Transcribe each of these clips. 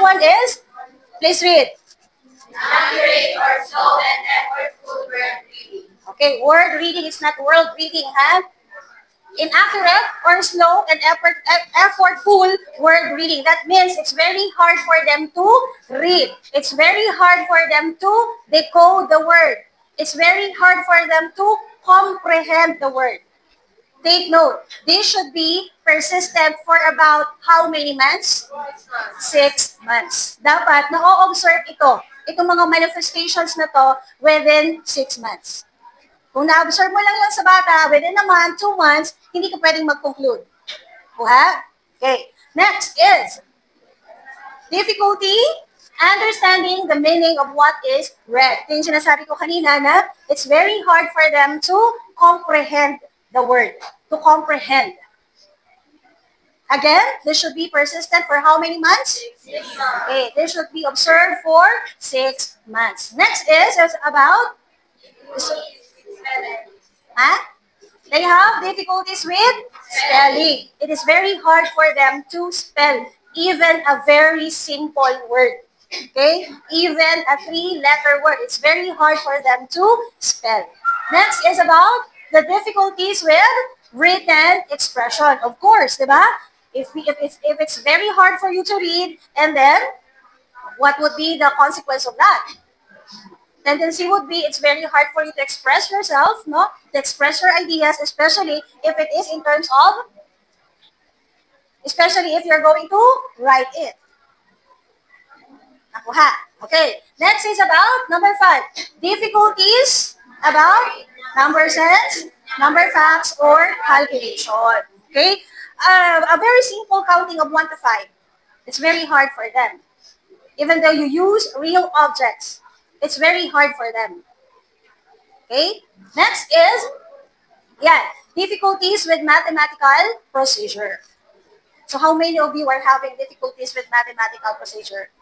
one is, please read. Accurate or slow and effortful word reading. Okay, word reading is not world reading, huh? Inaccurate or slow and effortful word reading. That means it's very hard for them to read. It's very hard for them to decode the word. It's very hard for them to comprehend the word. Take note, this should be persistent for about how many months? 6 months. Dapat na-observe ito. Itong mga manifestations na to within 6 months. Kung na-observe mo lang yan sa bata, within a month, 2 months, hindi ka pwedeng mag-conclude. Kuha? Okay. Next is difficulty understanding the meaning of what is read. Ito yung sinasabi ko kanina na it's very hard for them to comprehend the word. To comprehend. Again, this should be persistent for how many months? 6 months. Okay, this should be observed for 6 months. Next is about they have difficulties with spelling. It is very hard for them to spell even a very simple word. Okay? Even a 3-letter word. It's very hard for them to spell. Next is about the difficulties with written expression. Of course, diba? If it's very hard for you to read, and then what would be the consequence of that? Tendency would be it's very hard for you to express yourself, no? To express your ideas, especially if it is in terms of, especially if you're going to write it. Nakuha. Okay. Next is about number 5. Difficulties about number sense, number facts, or calculation. Okay. A very simple counting of 1 to 5. It's very hard for them. Even though you use real objects, it's very hard for them. Okay? Next is, difficulties with mathematical procedure. So how many of you are having difficulties with mathematical procedure?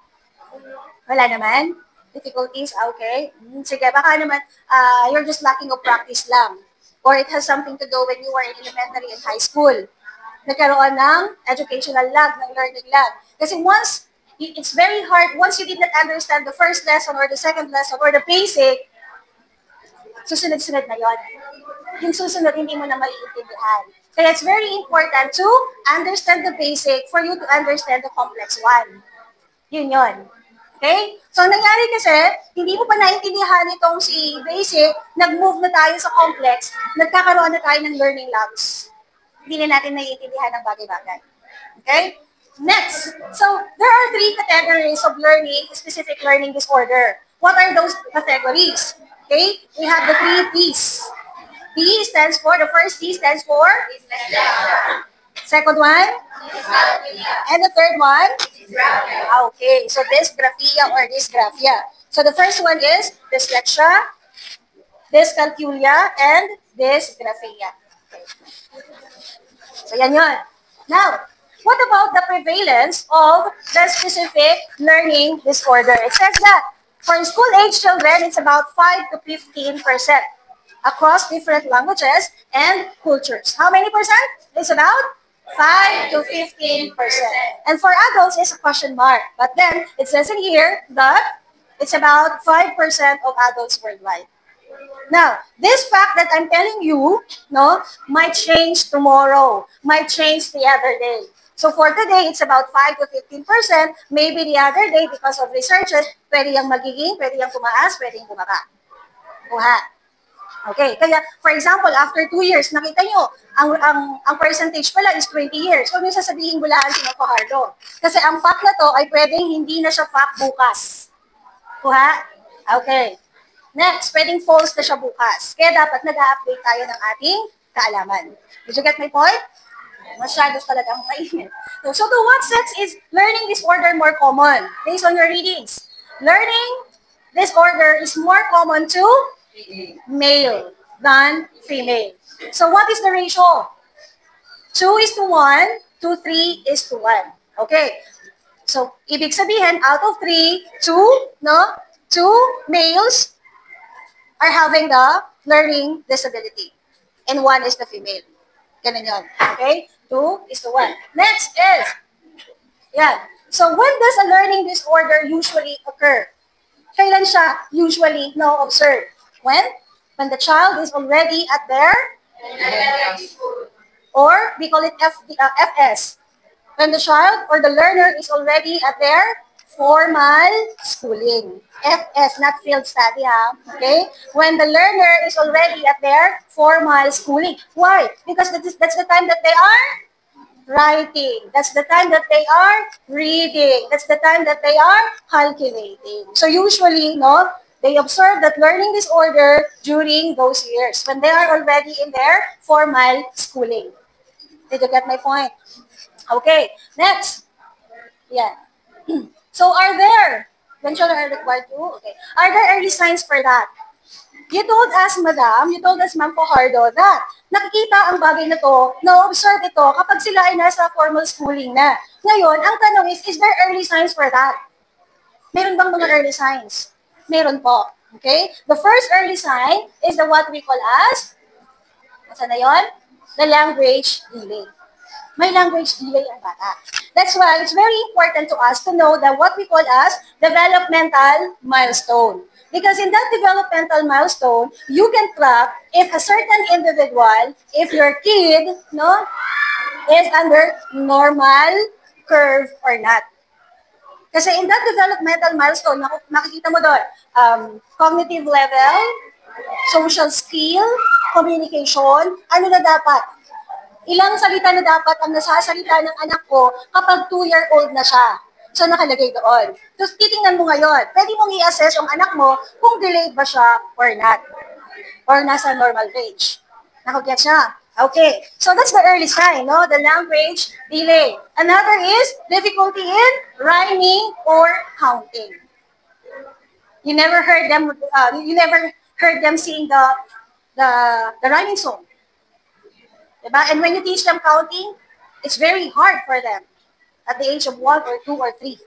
Wala naman? Difficulties? Okay. Sige, baka naman you're just lacking of practice lang. Or it has something to do when you were in elementary and high school. Nagkaroon ng educational lag, ng learning lag. Kasi once it's very hard, once you did not understand the first lesson or the second lesson or the basic, susunod-sunod na yon. Yung susunod, hindi mo na maiintindihan. Kaya it's very important to understand the basic for you to understand the complex one. Yun yon. Okay? So, ang nangyari kasi, hindi mo pa naintindihan itong si basic, nag-move na tayo sa complex, nagkakaroon na tayo ng learning lags. Hindi na natin naiintindihan ng bagay-bagay. Okay? Next, so there are 3 categories of learning, specific learning disorder. What are those categories? Okay, we have the 3 T's. T stands for, the first T stands for? Second one? And the third one? Okay, so dysgraphia or dysgraphia. So the first one is dyslexia, dyscalculia, and dysgraphia. Okay. So yan yun. Now, what about the prevalence of the specific learning disorder? It says that for school-age children, it's about 5 to 15% across different languages and cultures. How many percent? It's about 5 to 15%. And for adults, it's a question mark. But then, it says in here that it's about 5% of adults worldwide. Now, this fact that I'm telling you, no, might change tomorrow, might change the other day. So for today, it's about 5 to 15%. Maybe the other day, because of researches, pwede yung magiging, pwede yung tumaas, pwede yung bumaba. Kuha. Okay, kaya for example, after 2 years, nakita nyo, ang percentage pala is 20 years. Huwag nyo sasabihin bulahan si Fajardo. Kasi ang fact na to ay pwedeng hindi na siya fact bukas. Kuha? Okay. Next, pwedeng false na siya bukas. Kaya dapat nag-update tayo ng ating kaalaman. Did you get my point? Masyado talagang mainit. So to what sex is learning disorder more common? Based on your readings. Learning disorder is more common to male than female. So what is the ratio? 2:1, 3:1. Okay. So, ibig sabihin, out of 3, 2 males are having the learning disability. And 1 is the female. Ganun yun. Okay? 2:1. Next is, So when does a learning disorder usually occur? Kailan siya usually na-observe? When? When the child is already at their, Elementary school. or we call it FS. When the child or the learner is already at their formal schooling. FS, not field study, ha? Okay? When the learner is already at their formal schooling. Why? Because that's the time that they are writing. That's the time that they are reading. That's the time that they are calculating. So usually, no, they observe that learning disorder during those years when they are already in their formal schooling. Did you get my point? Okay, next. Yeah. So are there, when children are required to, okay, are there early signs for that? You told us, madam, you told us, Ma'am Fajardo, that nakikita ang bagay na to, na-observe ito kapag sila ay nasa formal schooling na. Ngayon, ang tanong is there early signs for that? Meron bang mga early signs? Meron po. Okay? The first early sign is the what we call as, saan na yun? The language delay. May language delay ang bata. That's why it's very important to us to know that what we call as developmental milestone. Because in that developmental milestone, you can track if a certain individual, if your kid, no, is under normal curve or not. Kasi in that developmental milestone, makikita mo doon, cognitive level, social skill, communication, ano na dapat? Ilang salita na dapat ang nasasalita ng anak ko kapag 2-year-old na siya. So, nakalagay doon. Tapos, titingnan mo ngayon. Pwede mong i-assess yung anak mo kung delayed ba siya or not. Or nasa normal range. Nakagyan siya. Okay. So, that's the early sign, no? The language delay. Another is difficulty in rhyming or counting. You never heard them sing the rhyming song. Diba? And when you teach them counting, it's very hard for them at the age of 1 or 2 or 3.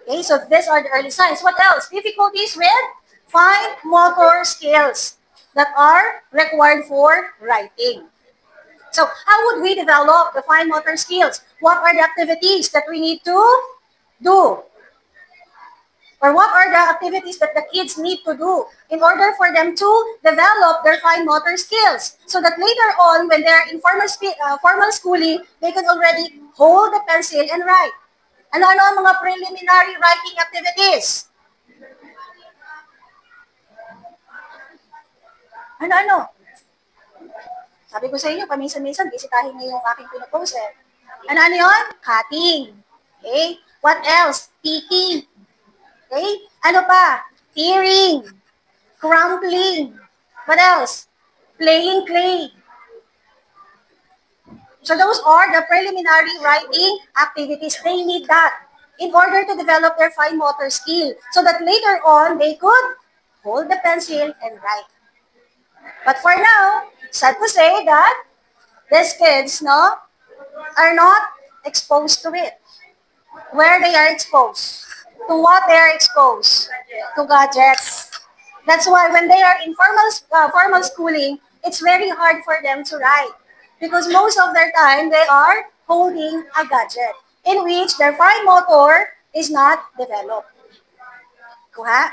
Okay, so these are the early signs. What else? Difficulties with fine motor skills that are required for writing. So how would we develop the fine motor skills? What are the activities that we need to do? Or what are the activities that the kids need to do in order for them to develop their fine motor skills so that later on, when they're in formal schooling, they can already hold the pencil and write. Ano-ano ang mga preliminary writing activities? Ano-ano? Sabi ko sa inyo, paminsan-minsan, bisitahin niyo yung aking pinopost eh. Ano-ano yun? Cutting. Okay? What else? Picking. Okay? Ano pa? Tearing. Crumpling. What else? Playing clay. So those are the preliminary writing activities. They need that in order to develop their fine motor skill so that later on, they could hold the pencil and write. But for now, sad to say that these kids, no, are not exposed to it. Where they are exposed? To what they are exposed? To gadgets. That's why when they are in formal schooling, it's very hard for them to write. Because most of their time, they are holding a gadget in which their fine motor is not developed. Kuha?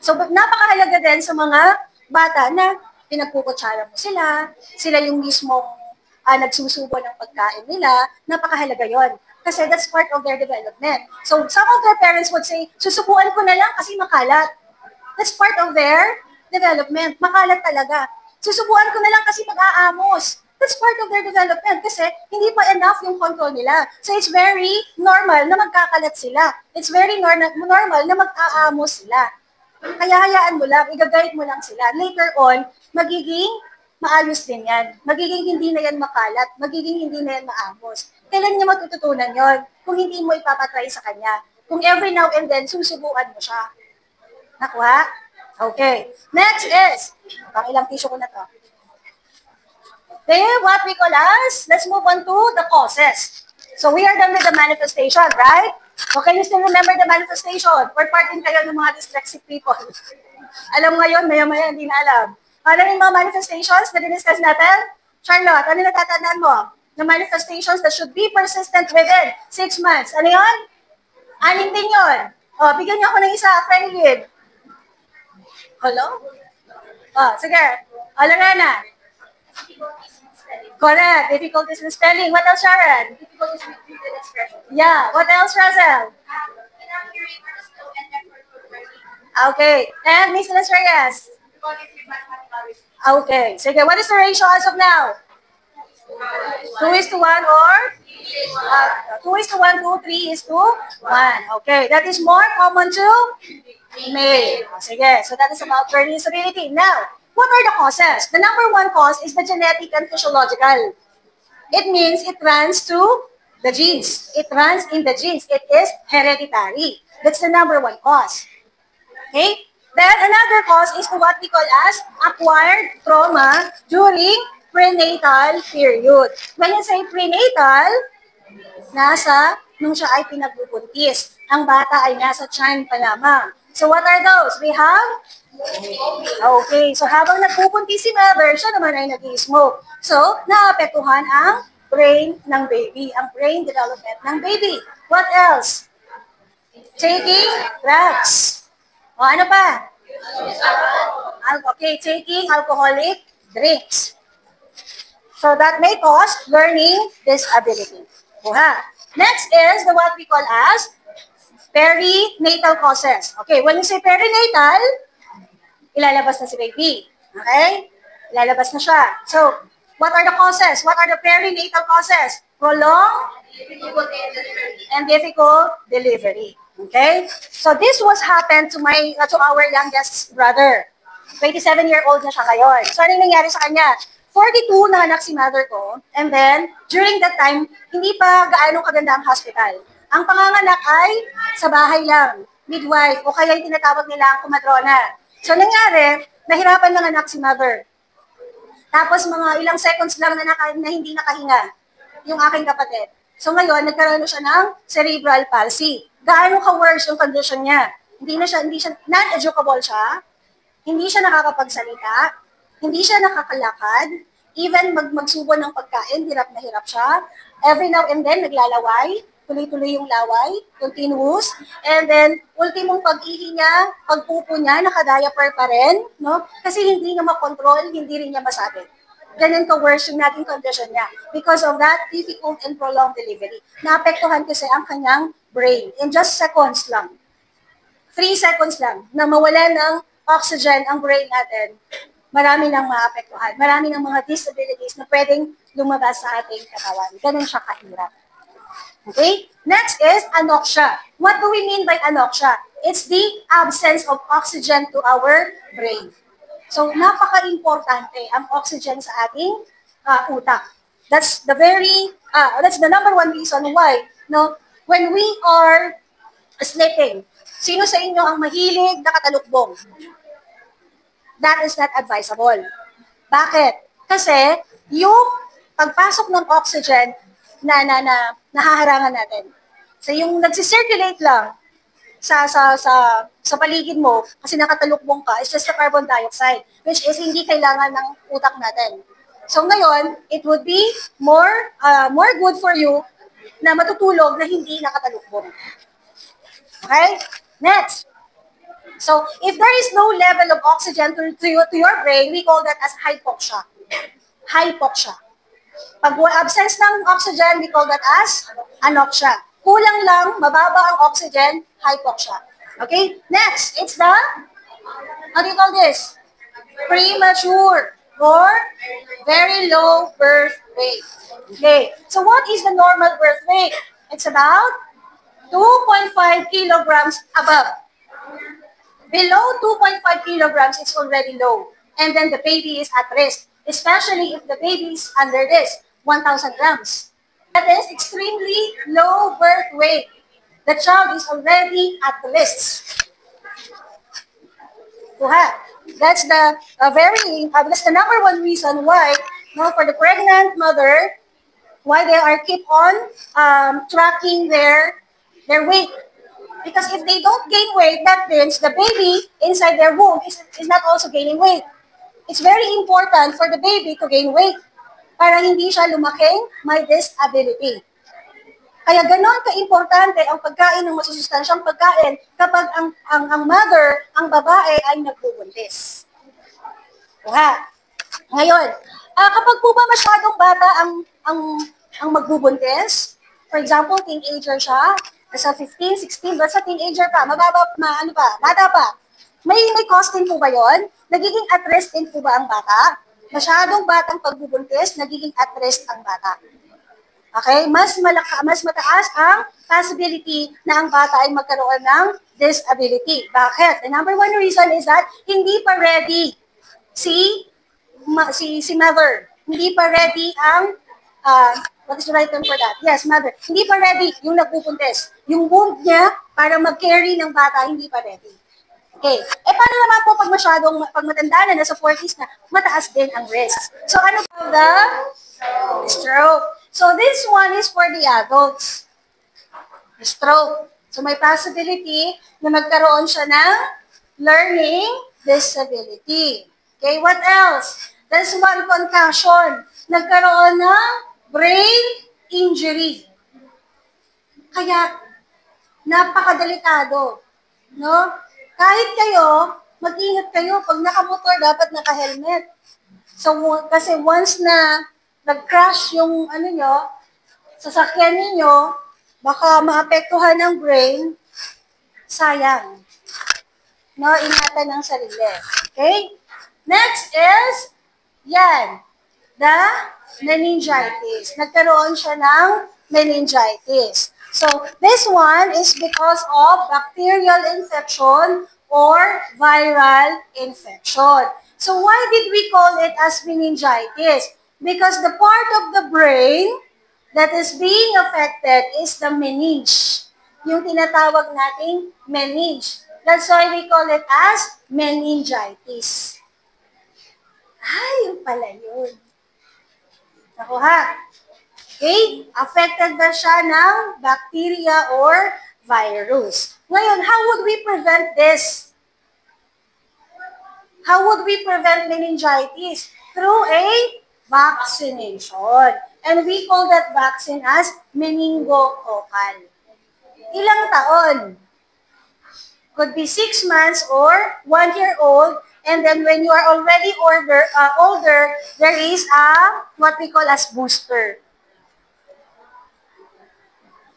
So, napakahalaga din sa mga bata na pinagkukutsara mo sila yung mismong nagsusubo ng pagkain nila, napakahalaga yon. Kasi that's part of their development. So, some of their parents would say, susubuan ko na lang kasi makalat. That's part of their development. Makalat talaga. Susubuan ko na lang kasi mag-aamos. That's part of their development kasi hindi pa enough yung control nila. So, it's very normal na magkakalat sila. It's very normal na mag-aamos sila. Kaya hayaan mo lang, i-guide mo lang sila. Later on, magiging maayos din yan. Magiging hindi na yan makalat. Magiging hindi na yan maamos. Kailan niya matututunan yon? Kung hindi mo ipapatry sa kanya. Kung every now and then, susubuan mo siya. Nakuha? Okay. Next is, pang ilang tissue ko na to. Then, what we call as, let's move on to the causes. So, we are done with the manifestation, right? So, can you still remember the manifestation? Or part din kayo ng mga dyslexic people? Alam ngayon, maya-maya, hindi na alam. Ano yung mga manifestations na diniscuss natin? Charlotte, ano natatandaan mo? na manifestations that should be persistent within 6 months. Ano yun? Anim din yun. O, bigyan niyo ako ng isa, friend lead. Hello? O, sige. Lorena. Correct. Difficulties in spelling. What else, Sharon? Difficulties with written expression. Yeah. What else, Russell? Inaccurate or slow and effortful writing. Okay. And Miss Reyes? Difficulties with mathematical reasoning. Okay. Sige. What is the ratio as of now? 2:1 or? 2:1, 2, 3:1. Okay. That is more common to male. Sige. So that is about learning disability. Now, what are the causes? The number one cause is the genetic and physiological. It means it runs to the genes. It runs in the genes. It is hereditary. That's the number one cause. Okay? Then another cause is what we call as acquired trauma during prenatal period. When you say prenatal, nung siya ay pinagbubuntis. Ang bata ay nasa tiyan pa lamang. So what are those? We have? Okay. So habang nagbubuntis si mother, siya naman ay nag-i-smoke. So, naapektuhan ang brain ng baby, ang brain development ng baby. What else? Taking drugs. O ano pa? Okay, taking alcoholic drinks. So that may cause learning disability. Kuha. Next is the what we call as perinatal causes. Okay, when you say perinatal, ilalabas na si baby. Okay? Ilalabas na siya. So, what are the causes? What are the perinatal causes? Prolonged and difficult delivery. Okay? So, this was happened to our youngest brother. 27-year-old na siya ngayon. So, ano yung nangyari sa kanya? 42 na anak si mother ko. And then, during that time, hindi pa gaano kaganda ang hospital. Ang panganganak ay sa bahay lang, midwife, o kaya yung tinatawag nila ang kumadrona. So, nangyari, nahirapan ng anak si mother. Tapos, mga ilang seconds lang na hindi nakahinga yung aking kapatid. So, ngayon, nagkaroon na siya ng cerebral palsy. Gaano ka-worse yung condition niya? Hindi siya, non-educable siya, hindi siya nakakapagsalita, hindi siya nakakalakad, even magsubo ng pagkain, hirap na hirap siya. Every now and then, naglalaway, tuloy-tuloy yung laway, continuous, and then, ultimong pag-ihi niya, pagpupo niya, nakadiaper pa rin, no? Kasi hindi niya makontrol, hindi rin niya masabi. Ganun ka-worse yung naging condition niya. Because of that difficult and prolonged delivery. Naapektuhan kasi ang kanyang brain. In just seconds lang. 3 seconds lang, na mawala ng oxygen ang brain natin, marami nang maapektuhan. Marami ng mga disabilities na pwedeng lumabas sa ating katawan. Ganun siya kahirap. Okay? Next is anoxia. What do we mean by anoxia? It's the absence of oxygen to our brain. So, napaka-importante ang oxygen sa ating utak. That's the number one reason why, no, when we are sleeping, sino sa inyo ang mahilig na katalukbong? That is not advisable. Bakit? Kasi yung pagpasok ng oxygen na nahaharangan natin. So yung nagsisirculate lang sa paligid mo kasi nakatalukbong ka, it's just the carbon dioxide, which is hindi kailangan ng utak natin. So ngayon, it would be more good for you na matutulog na hindi nakatalukbong. Okay? Next. So, if there is no level of oxygen to your brain, we call that as hypoxia. Hypoxia. Pag absence ng oxygen, we call that as anoxia. Kulang lang, mababa ang oxygen, hypoxia. Okay? Next, it's the, how do you call this? Premature or very low birth weight. Okay. So, what is the normal birth weight? It's about 2.5 kilograms above. Below 2.5 kilograms, it's already low. And then the baby is at risk, especially if the baby is under this, 1,000 grams. That is extremely low birth weight. The child is already at risk. That's the number one reason why, for the pregnant mother, why they are keep on tracking their weight. Because if they don't gain weight, that means the baby inside their womb is not also gaining weight. It's very important for the baby to gain weight. para hindi siya lumaking may disability. Kaya ganon ka-importante ang pagkain ng masusustansyang pagkain kapag ang mother, ang babae ay nagbubuntis. Kuha. Ngayon, kapag po ba masyadong bata ang magbubuntis, for example, teenager siya, nasa 15, 16, basta teenager pa, bata pa, may cost din po ba yun? Nagiging at risk din po ba ang bata? Masyadong batang pagbubuntis, nagiging at risk ang bata. Okay? Mas mataas ang possibility na ang bata ay magkaroon ng disability. Bakit? The number one reason is that hindi pa ready si mother. Hindi pa ready ang, what is the right term for that? Yes, mother. Hindi pa ready yung nagbubuntis. Yung womb niya para mag-carry ng bata, hindi pa ready. Okay. Paano naman po pag matanda na, nasa 40s na, mataas din ang risk. So, ano po the stroke? So, this one is for the adults. The stroke. So, may possibility na magkaroon siya ng learning disability. Okay, what else? There's one concussion. Nagkaroon ng brain injury. Kaya, napakadelikado. No? Kahit kayo, mag-ingat kayo. Pag nakamotor, dapat naka-helmet. So, kasi once na nag-crash yung sasakyan ninyo, baka maapektuhan ng brain, sayang. No, ingatan ng sarili. Okay? Next is, the meningitis. Nagkaroon siya ng meningitis. So, this one is because of bacterial infection or viral infection. So, why did we call it as meningitis? Because the part of the brain that is being affected is the meninge. Yung tinatawag nating meninge. That's why we call it as meningitis. Yun pala yun. Nakuha. Okay? Affected ba siya ng bacteria or virus? Ngayon, how would we prevent this? How would we prevent meningitis? Through a vaccination. And we call that vaccine as meningococcal. Ilang taon? Could be 6 months or 1 year old. And then when you are already older, there is what we call as booster.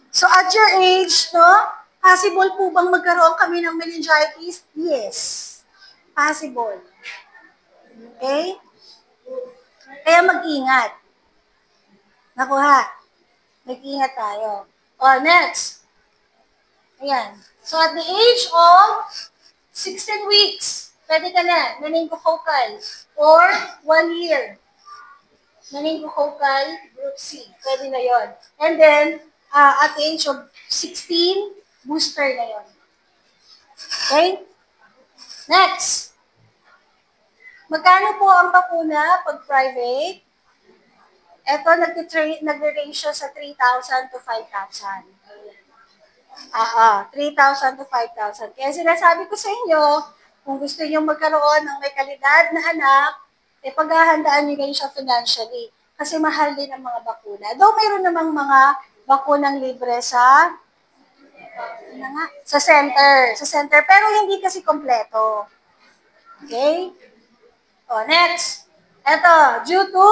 So at your age, possible po bang magkaroon kami ng meningitis? Yes. Possible. Okay? Kaya mag-ingat. Nakuha. Mag-ingat tayo. Next. Ayan. So at the age of 16 weeks, pwede ka na, meningococcal. Or 1 year. Meningococcal group C. Pwede na yon. And then, at the age of 16, booster na yon. Okay? Next. Magkano po ang bakuna pag private? Ito, nag-range siya sa 3,000 to 5,000. 3,000 to 5,000. Kaya sinasabi ko sa inyo, kung gusto niyo magkaroon ng may kalidad na anak, paghahandaan niyo kayo siya financially. Kasi mahal din ang mga bakuna. Though mayroon namang mga bakunang libre sa center. Pero hindi kasi kompleto. Okay? Next. Ito, due to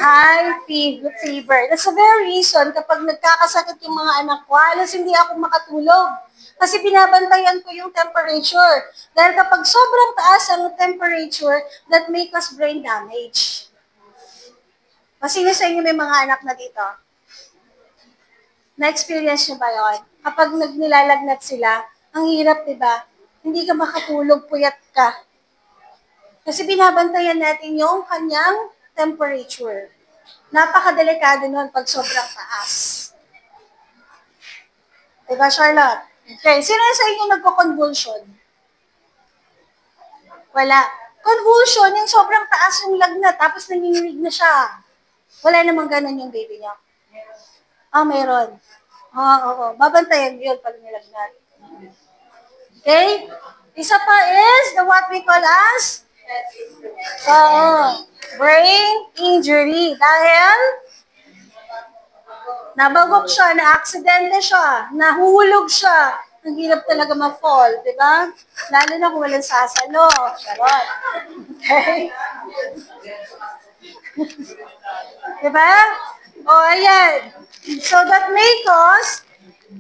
high fever. That's the very reason kapag nagkakasakit yung mga anak ko, halos hindi ako makatulog. Kasi binabantayan ko yung temperature. Dahil kapag sobrang taas ang temperature, that may cause brain damage. Sino sa inyo may mga anak na dito? Na-experience nyo ba yun? Kapag nilalalagnat sila, ang hirap, diba? Hindi ka makatulog, puyat ka. Kasi binabantayan natin yung kanyang temperature. Napakadelikado nun pag sobrang taas. Diba, Charlotte? Okay, sino sa inyo nagko-convulsion? Wala. Convulsion, yung sobrang taas yung lagnat, tapos nanginginig na siya. Wala namang ganun yung baby niya. Meron. Oo. Babantayan yun pag nilagnat. Okay? Isa pa is the what we call as Oo. Brain injury. Dahil nabagok siya, na-aksidente siya, nahulog siya. Ang hirap talaga ma-fall, di ba? Lalo na kung walang sasalo. Charot. Okay? Di ba? O, ayan. So, that may cause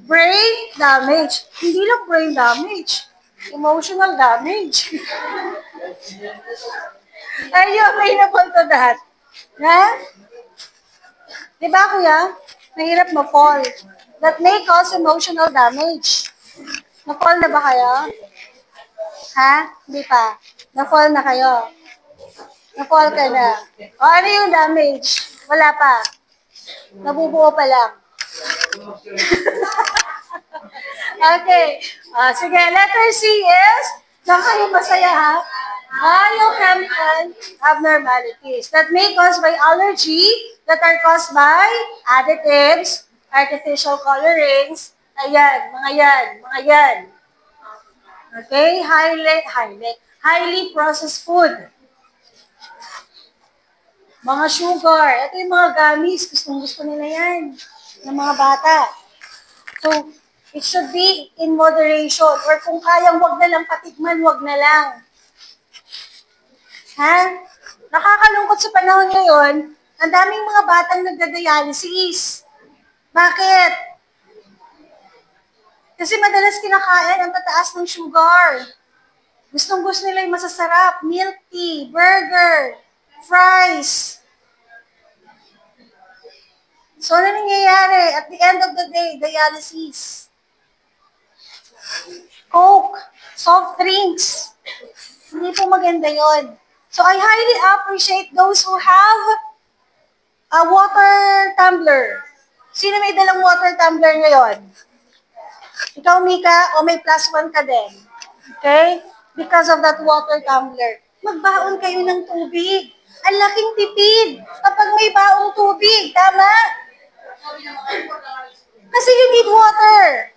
brain damage. Hindi lang brain damage. Emotional damage. Are you available to that? Ha? Di ba, kuya? Mahirap ma-fall. That may cause emotional damage. Na-fall na ba kayo? Ha? Hindi pa. Na-fall na kayo. Na-fall ka na. O ano yung damage? Wala pa. Nabubuo pa lang. Okay. Sige, letter C is, saan kayo masaya ha? Biochemical abnormalities that may cause by allergy, that are caused by additives, artificial colorings, ayan, mga yan. Okay? Highly processed food. Mga sugar. Ito yung mga gummies. Gustong-gusto nila yan. Ng mga bata. So, it should be in moderation. Or kung kayang wag na lang patikman, wag na lang. Ha? Nakakalungkot sa panahon ngayon, ang daming mga batang nagda-dialysis. Bakit? Kasi madalas kinakain ang tataas ng sugar. Gustong-gusto nila yung masasarap, milk tea, burger, fries. So, ano nangyayari? At the end of the day, dialysis. Coke, soft drinks. Hindi po maganda yon. So, I highly appreciate those who have a water tumbler. Sino may dalang water tumbler ngayon? Ikaw, Mika, o may +1 ka din. Okay? Because of that water tumbler. Magbaon kayo ng tubig. Ang laking tipid kapag may baong tubig. Tama? Kasi you need water.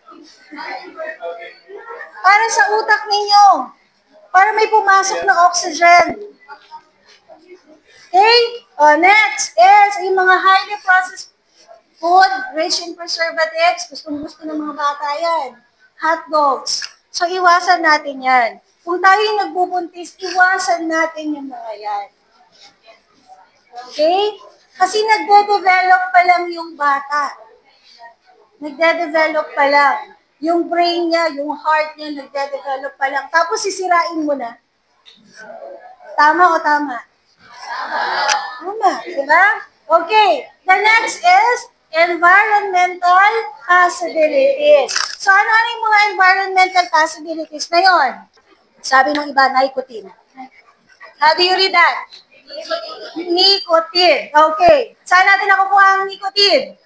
Para sa utak ninyo. Para may pumasok na oxygen. Okay? Next is yung mga highly processed food, rich in preservatives. Gustong-gusto ng mga bata yan. Hot dogs. So, iwasan natin yan. Kung tayo yung nagbubuntis, iwasan natin yung mga yan. Okay? Kasi nagde-develop pa lang yung bata. Nagde-develop pa lang. Yung brain niya, yung heart niya, nagde-develop pa lang. Tapos sisirain mo na. Tama o tama? Tama, di ba? Okay. The next is environmental possibilities. So, ano yung mga environmental possibilities na yon? Sabi ng iba, nicotine. How do you read that? Nicotine. Okay. Saan natin nakukuha ang nicotine?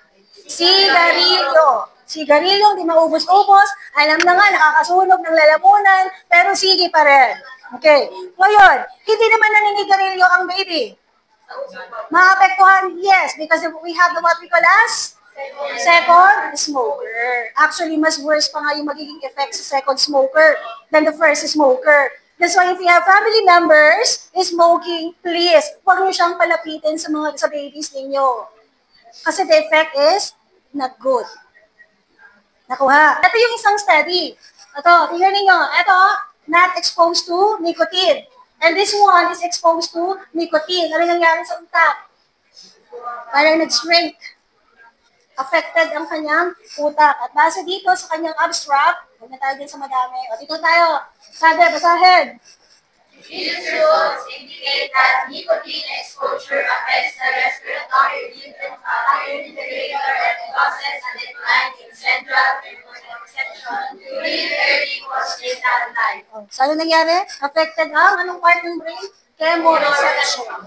Sigarilyo. Sigarilyo, di maubos-ubos. Alam na nga, nakakasunog ng lalamunan, pero sige pa rin. Okay. Ngayon, hindi naman naninigarilyo ang baby. Maapektuhan, yes, because we have the what we call as second smoker. Actually, mas worse pa nga yung magiging effect sa second smoker than the first smoker. That's why if you have family members smoking, please, huwag niyo siyang palapitin sa babies ninyo. Kasi the effect is not good. Nakuha. Ito yung isang study. Ito, tingnan ninyo. Ito, not exposed to nicotine. And this one is exposed to nicotine. Ano nangyari sa utak? Parang nag-shrink. Affected ang kanyang utak. At base dito sa kanyang abstract, huwag na tayo din sa madami. O, dito tayo. Sabi, basahin. These results indicate that nicotine exposure affects the respiratory rhythm, iron integrator, and causes a decline in central perception during early postnatal life. O, so, ano nangyari? Affected ang anong part ng brain? Chemoreception.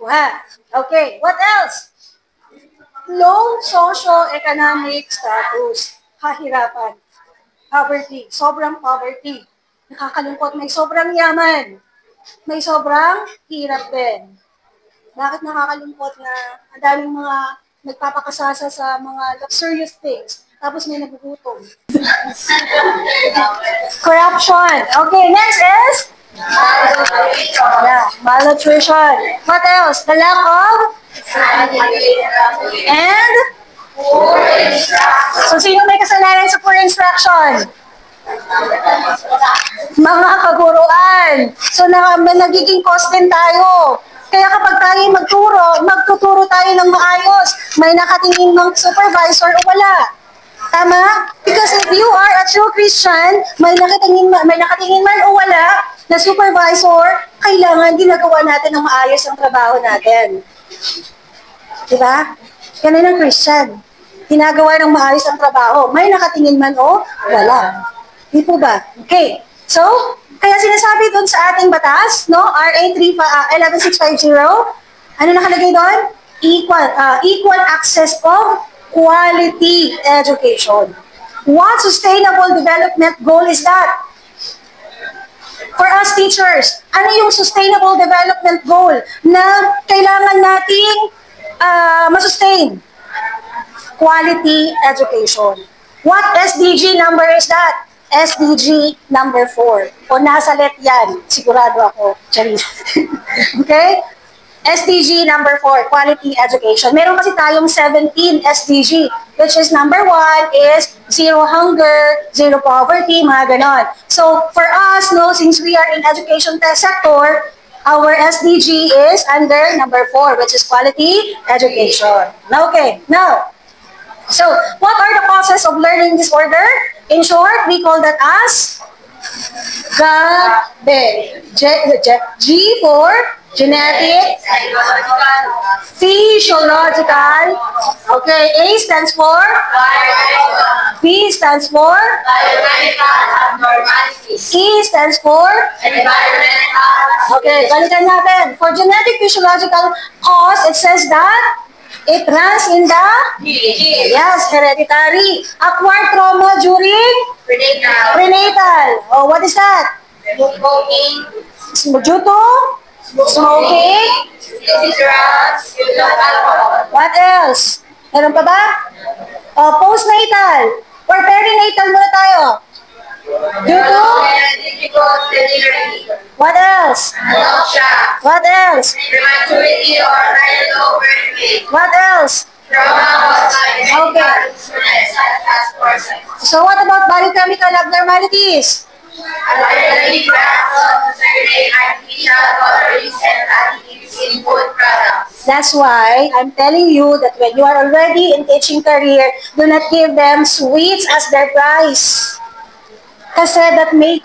Wow. Okay, what else? Low socio-economic status. Kahirapan. Poverty. Sobrang poverty. Nakakalungkot. May sobrang yaman. May sobrang hirap din. Bakit nakakalungkot na ang daming mga nagpapakasasa sa mga luxurious things, tapos may nagugutom? Corruption. Okay, next is Yeah, malnutrition. What else? The lack of and so sino may kasalanan sa poor instruction? Mga kaguruan. So nagiging cost din tayo. Kaya kapag tayo magtuturo tayo ng maayos. May nakatingin ng supervisor o wala. Tama? Because if you are a true Christian, may nakatingin man o wala na supervisor, kailangan ginagawa natin ng maayos ang trabaho natin. Diba? Ganun ang Christian. Ginagawa ng maayos ang trabaho. May nakatingin man o wala. Di po ba? Okay. So, kaya sinasabi doon sa ating batas, no? RA 11650, ano nakalagay doon? Equal access of quality education. What sustainable development goal is that? For us teachers, ano yung sustainable development goal na kailangan nating masustain? Quality education. What SDG number is that? SDG number 4. O nasa let yan, sigurado ako. Okay? SDG number 4, quality education. Meron kasi tayong 17 SDG, which is number 1 is zero hunger, zero poverty, mga ganon. So, for us, no, since we are in education sector, our SDG is under number 4, which is quality education. Okay, now, so, what are the causes of learning disorder? In short, we call that as GABE. G for genetic, physiological, okay, A stands for, B stands for, E stands for, okay, balikan natin. For genetic physiological cause, it says that it runs in the, yes, hereditary. Acquired trauma during prenatal. Oh, what is that? Due to smoking. What else? Meron pa ba? Postnatal. Or perinatal muna tayo. Due to? What else? What else? Prematurity or very low birth weight. What else? Okay. So what about biochemical abnormalities? That's why I'm telling you that when you are already in teaching career, do not give them sweets as their prize. Kasi that may